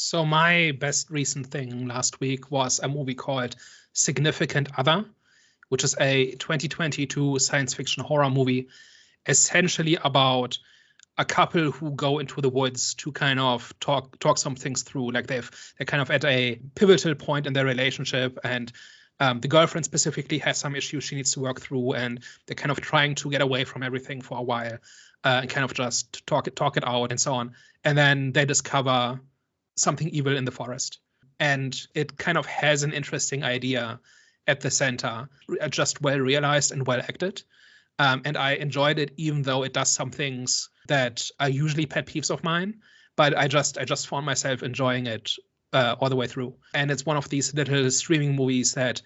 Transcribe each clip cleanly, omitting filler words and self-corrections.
So my best recent thing last week was a movie called Significant Other, which is a 2022 science fiction horror movie, essentially about a couple who go into the woods to kind of talk some things through. Like they're kind of at a pivotal point in their relationship, and the girlfriend specifically has some issues she needs to work through, and they're kind of trying to get away from everything for a while and kind of just talk it out and so on. And then they discover something evil in the forest, and it kind of has an interesting idea at the center, just well realized and well acted. And I enjoyed it, even though it does some things that are usually pet peeves of mine. But I just found myself enjoying it all the way through. And it's one of these little streaming movies that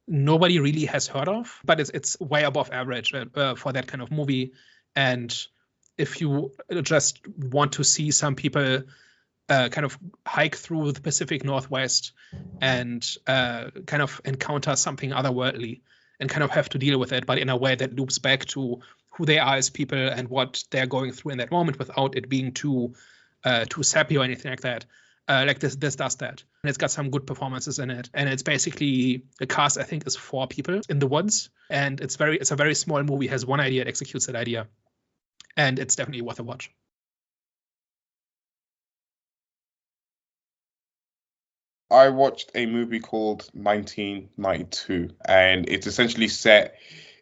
nobody really has heard of, but it's way above average for that kind of movie. And if you just want to see some people kind of hike through the Pacific Northwest and kind of encounter something otherworldly and kind of have to deal with it, but in a way that loops back to who they are as people and what they're going through in that moment without it being too sappy or anything like that. Like this does that. And it's got some good performances in it. And it's basically, the cast, I think, is 4 people in the woods. And it's a very small movie, has one idea, it executes that idea. And it's definitely worth a watch. I watched a movie called 1992, and it's essentially set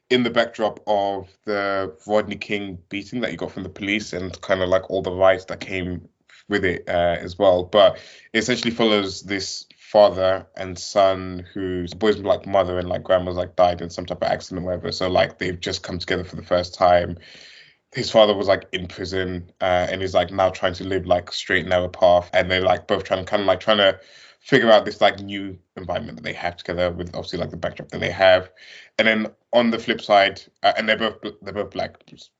in the backdrop of the Rodney King beating that he got from the police and kind of like all the riots that came with it as well. But it essentially follows this father and son whose boy's like mother and like grandma's like died in some type of accident or whatever. So like they've just come together for the first time. His father was like in prison and he's like now trying to live like straight narrow path, and they're like both trying to figure out this like new environment that they have together with obviously like the backdrop that they have. And then on the flip side, and they're both like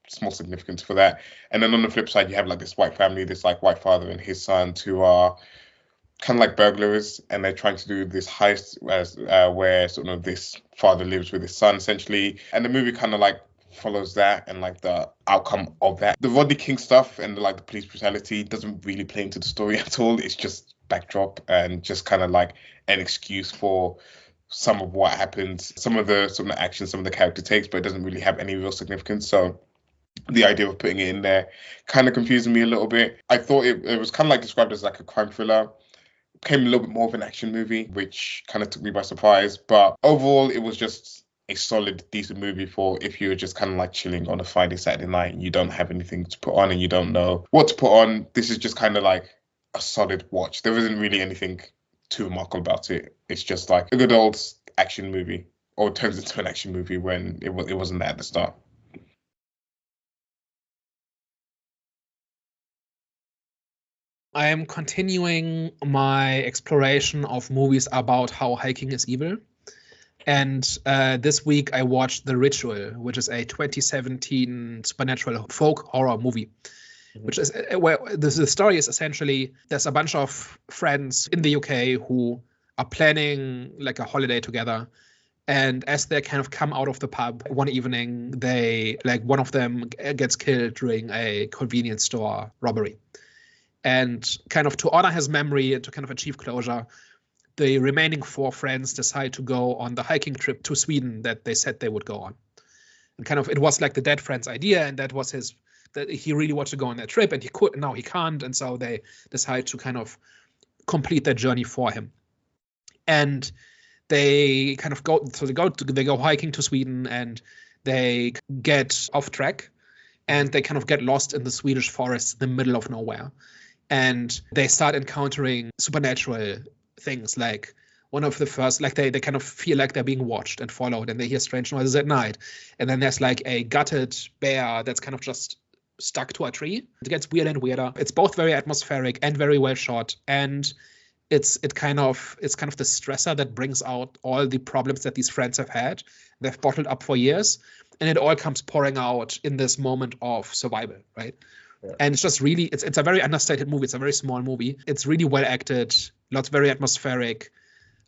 small significance for that. And then on the flip side, you have like this white family, this like white father and his son, who are kind of like burglars, and they're trying to do this heist where sort of this father lives with his son essentially. And the movie kind of like follows that and like the outcome of that. The Rodney King stuff and like the police brutality doesn't really play into the story at all. It's just backdrop and just kind of like an excuse for some of what happens, some of the sort of action some of the character takes, but it doesn't really have any real significance. So the idea of putting it in there kind of confused me a little bit. I thought it was kind of like described as like a crime thriller. Became a little bit more of an action movie, which kind of took me by surprise. But overall, it was just a solid, decent movie for if you're just kind of like chilling on a Friday, Saturday night and you don't have anything to put on and you don't know what to put on. This is just kind of like a solid watch. There isn't really anything too remarkable about it. It's just like a good old action movie, or it turns into an action movie when it wasn't there at the start. I am continuing my exploration of movies about how hiking is evil. And this week I watched The Ritual, which is a 2017 supernatural folk horror movie. Which is where the story is essentially there's a bunch of friends in the UK who are planning like a holiday together, and as they kind of come out of the pub one evening, they like one of them gets killed during a convenience store robbery, and kind of to honor his memory and to kind of achieve closure, the remaining 4 friends decide to go on the hiking trip to Sweden that they said they would go on. And kind of it was like the dead friend's idea, and that was his. That he really wanted to go on that trip, and he could, and now he can't, and so they decide to kind of complete that journey for him. And they kind of go hiking to Sweden, and they get off track, and they kind of get lost in the Swedish forest in the middle of nowhere, and they start encountering supernatural things. Like one of the first, like they kind of feel like they're being watched and followed, and they hear strange noises at night, and then there's like a gutted bear that's kind of just stuck to a tree. It gets weirder and weirder. It's both very atmospheric and very well shot, and it's kind of the stressor that brings out all the problems that these friends have had. They've bottled up for years, and it all comes pouring out in this moment of survival, right? Yeah. And it's just really, it's a very understated movie. It's a very small movie. It's really well acted, lots very atmospheric.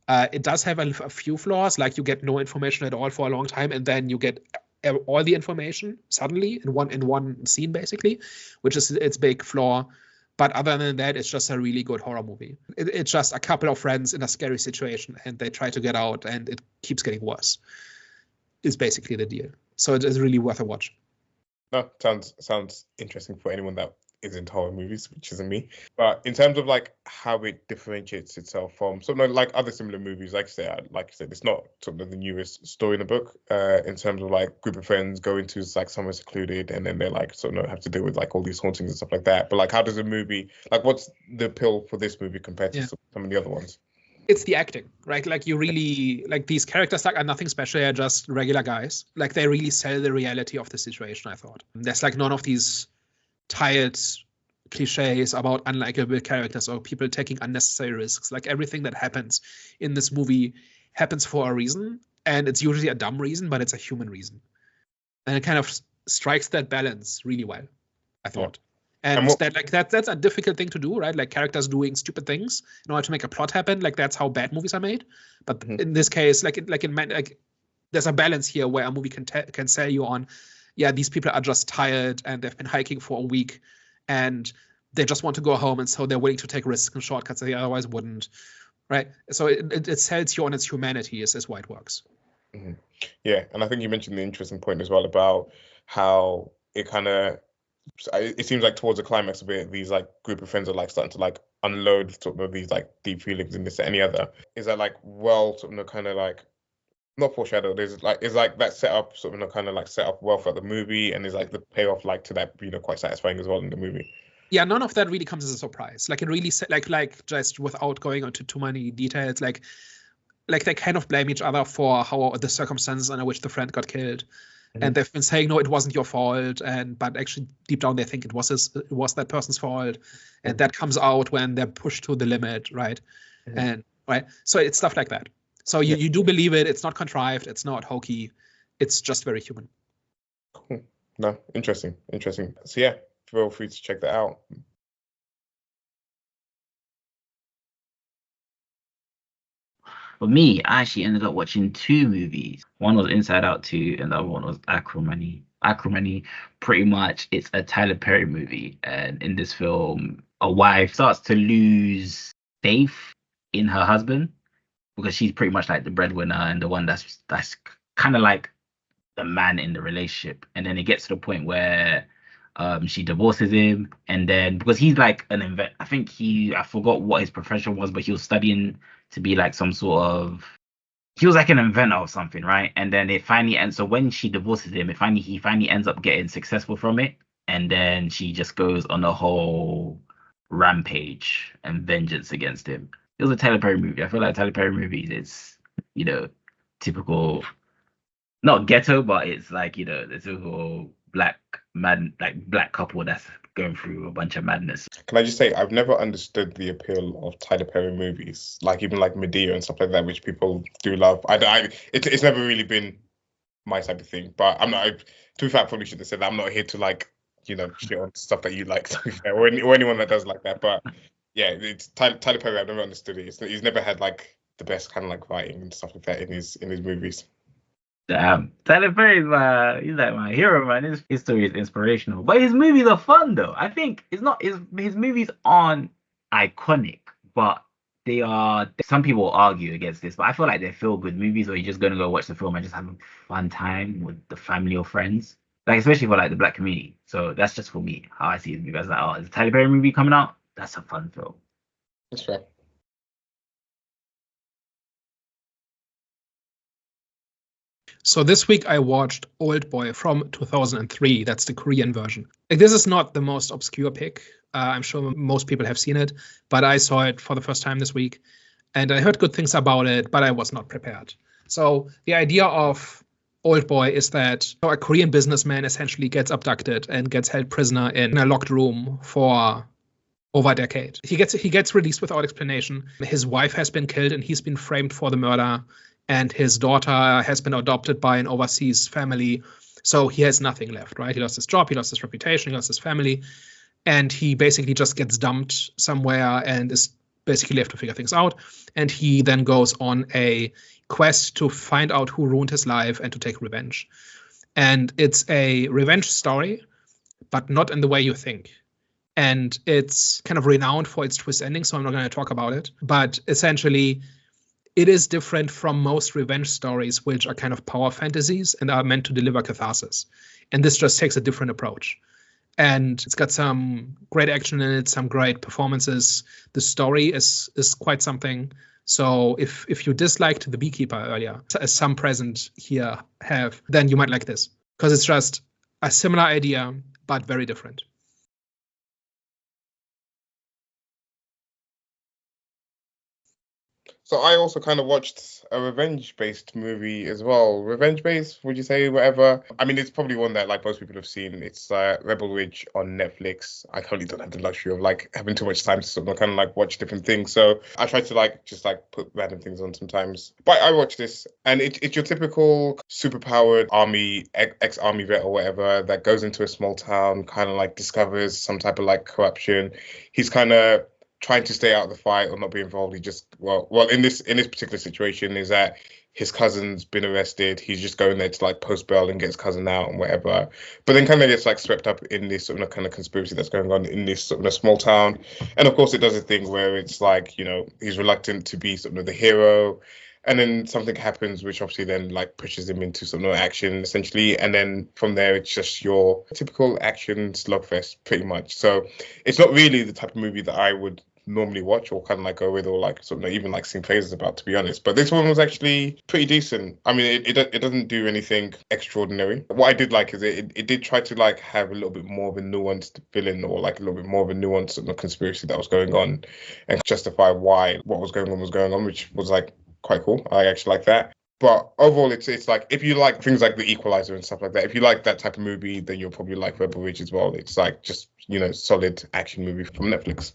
It does have a few flaws, like you get no information at all for a long time, and then you get all the information suddenly in one scene, basically, which is its big flaw. But other than that, it's just a really good horror movie. It's just a couple of friends in a scary situation, and they try to get out, and it keeps getting worse. Is basically the deal. So it is really worth a watch. No, sounds interesting for anyone that is into horror movies, which isn't me. But in terms of like how it differentiates itself from something like other similar movies, like I said, it's not sort of the newest story in the book. In terms of like group of friends going to like somewhere secluded, and then they're like sort of have to deal with like all these hauntings and stuff like that. But like, how does a movie like what's the appeal for this movie compared to some of the other ones? It's the acting, right? Like you really like these characters like are nothing special, they're just regular guys. Like they really sell the reality of the situation, I thought. There's like none of these tired cliches about unlikable characters or people taking unnecessary risks. Like everything that happens in this movie happens for a reason, and it's usually a dumb reason, but it's a human reason. And it kind of strikes that balance really well, I thought. And that's a difficult thing to do, right? Like characters doing stupid things in order to make a plot happen. Like that's how bad movies are made. But in this case, like there's a balance here where a movie can sell you on, yeah, these people are just tired and they've been hiking for a week, and they just want to go home, and so they're willing to take risks and shortcuts that they otherwise wouldn't, right? So it sells you on its humanity is why it works. Mm-hmm. Yeah, and I think you mentioned the interesting point as well about how it kind of. It seems like towards the climax of it, these like group of friends are like starting to like unload sort of these like deep feelings in this any other. Is that like well sort of kind of like not foreshadowed? Is like that set up sort of kind of like set up well for the movie, and is like the payoff like to that quite satisfying as well in the movie. Yeah, none of that really comes as a surprise. Like it really like just without going into too many details, like they kind of blame each other for how the circumstances under which the friend got killed. And they've been saying, no, it wasn't your fault, but actually deep down they think it was that person's fault, and that comes out when they're pushed to the limit, right? And right, so it's stuff like that. So you do believe it. It's not contrived. It's not hokey. It's just very human. Cool. No, interesting. So yeah, feel free to check that out. For me, I actually ended up watching two movies. One was Inside Out 2, and the other one was Acrimony. Acrimony, pretty much, it's a Tyler Perry movie. And in this film, a wife starts to lose faith in her husband because she's pretty much like the breadwinner and the one that's kind of like the man in the relationship. And then it gets to the point where she divorces him, and then because he's like an I forgot what his profession was, but he was studying to be like he was like an inventor or something, right? And then it finally ends. So when she divorces him, he finally ends up getting successful from it, and then she just goes on a whole rampage and vengeance against him. It was a Tyler Perry movie. I feel like Tyler Perry movies, it's typical, not ghetto, but it's like the typical black couple that's going through a bunch of madness. Can I just say, I've never understood the appeal of Tyler Perry movies, like even like Medea and stuff like that, which people do love. It's never really been my type of thing. But I'm not. To be fair, I probably should have said that. I'm not here to like shit on stuff that you like, or anyone that does like that. But yeah, it's Tyler Perry. I've never understood it. He's never had like the best kind of like writing and stuff like that in his movies. Damn, Tyler Perry, he's like my hero, man. His story is inspirational, but his movies are fun though. I think it's not his movies aren't iconic, but they are. Some people argue against this, but I feel like they're feel-good movies where you're just gonna go watch the film and just have a fun time with the family or friends. Like especially for like the black community. So that's just for me how I see his movie. I was like, oh, is a Tyler Perry movie coming out? That's a fun film. That's fair. So this week I watched Oldboy from 2003. That's the Korean version. Like, this is not the most obscure pick. I'm sure most people have seen it, but I saw it for the first time this week, and I heard good things about it, but I was not prepared. So the idea of Oldboy is that a Korean businessman essentially gets abducted and gets held prisoner in a locked room for over a decade. He gets released without explanation. His wife has been killed and he's been framed for the murder. And his daughter has been adopted by an overseas family. So he has nothing left, right? He lost his job, he lost his reputation, he lost his family. And he basically just gets dumped somewhere and is basically left to figure things out. And he then goes on a quest to find out who ruined his life and to take revenge. And it's a revenge story, but not in the way you think. and it's kind of renowned for its twist ending, so I'm not going to talk about it. But essentially, it is different from most revenge stories, which are kind of power fantasies and are meant to deliver catharsis. And this just takes a different approach. And it's got some great action in it, some great performances. The story is quite something. So if you disliked The Beekeeper earlier, as some present here have, then you might like this, because it's just a similar idea, but very different. So I also kind of watched a revenge-based movie as well. Revenge-based, would you say, whatever? I mean, it's probably one that like most people have seen. It's Rebel Ridge on Netflix. I currently don't have the luxury of like having too much time to sort of kind of like watch different things. So I try to like just like put random things on sometimes. But I watch this, and it's your typical superpowered army, ex-army vet or whatever that goes into a small town, kind of like discovers some type of like corruption. He's kind of trying to stay out of the fight or not be involved. He just well in this particular situation is that his cousin's been arrested. He's just going there to like post bail and get his cousin out and whatever. But then kind of gets like swept up in this sort of kind of conspiracy that's going on in this sort of small town. And of course it does a thing where it's like, you know, he's reluctant to be sort of the hero. And then something happens, which obviously then like pushes him into some action, essentially. And then from there, it's just your typical action slugfest, pretty much. So it's not really the type of movie that I would normally watch or kind of like go with or like sort of even like sing praises about, to be honest. But this one was actually pretty decent. I mean, it doesn't do anything extraordinary. What I did like is it did try to like have a little bit more of a nuanced villain or like a little bit more of a nuanced sort of conspiracy that was going on and justify why what was going on, which was like quite cool. I actually like that. But overall, it's like if you like things like The Equalizer and stuff like that, if you like that type of movie, then you'll probably like Rebel Ridge as well. It's like just, you know, solid action movie from Netflix.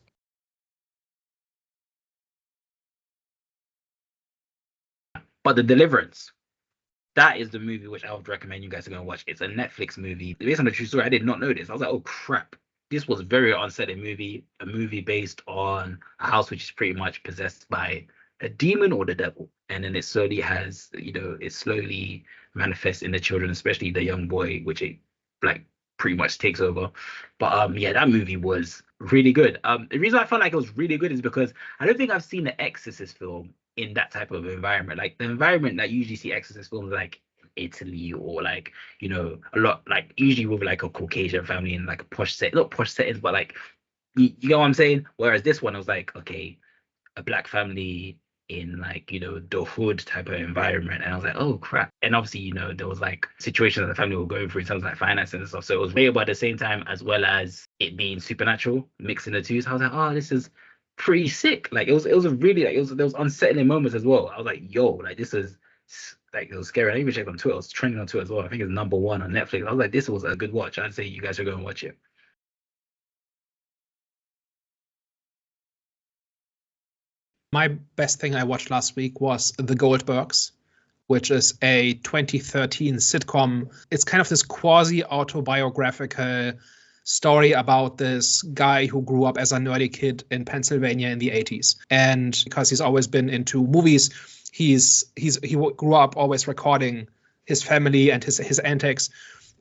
But The Deliverance, that is the movie which I would recommend you guys to go and watch. It's a Netflix movie based on a true story. I did not know this. I was like, oh crap. This was a very unsettling movie, a movie based on a house which is pretty much possessed by a demon or the devil. And then it slowly has, you know, it slowly manifests in the children, especially the young boy, which it like pretty much takes over. But yeah, that movie was really good. The reason I felt like it was really good is because I don't think I've seen the Exorcist film in that type of environment. Like the environment that you usually see Exorcist films like Italy or like, you know, a lot like usually with like a Caucasian family in like a posh set, not posh settings, but like you know what I'm saying? Whereas this one I was like, okay, a black family in like, you know, the hood type of environment. And I was like, oh crap. And obviously, you know, there was like situations that the family were going through in terms of like finance and stuff. So it was real, but at the same time, as well as it being supernatural, mixing the two. So I was like, oh, this is pretty sick. Like it was a really like there was unsettling moments as well. I was like, yo, like this is like it was scary. I even checked on Twitter. It was trending on Twitter as well. I think it's #1 on Netflix. I was like, this was a good watch. I'd say you guys should go and watch it. My best thing I watched last week was The Goldbergs, which is a 2013 sitcom. It's kind of this quasi-autobiographical story about this guy who grew up as a nerdy kid in Pennsylvania in the 80s. And because he's always been into movies, he grew up always recording his family and his antics.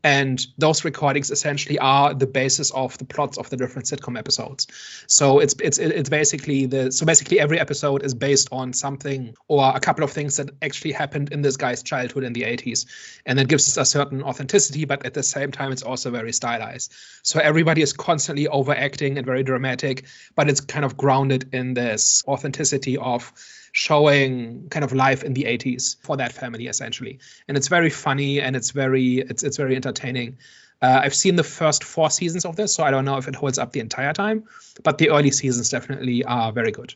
And those recordings essentially are the basis of the plots of the different sitcom episodes. So it's basically every episode is based on something or a couple of things that actually happened in this guy's childhood in the 80s. And that gives us a certain authenticity, but at the same time, it's also very stylized. So everybody is constantly overacting and very dramatic, but it's kind of grounded in this authenticity of showing kind of life in the 80s for that family essentially. And it's very funny and it's very entertaining. I've seen the first 4 seasons of this, so I don't know if it holds up the entire time, but the early seasons definitely are very good.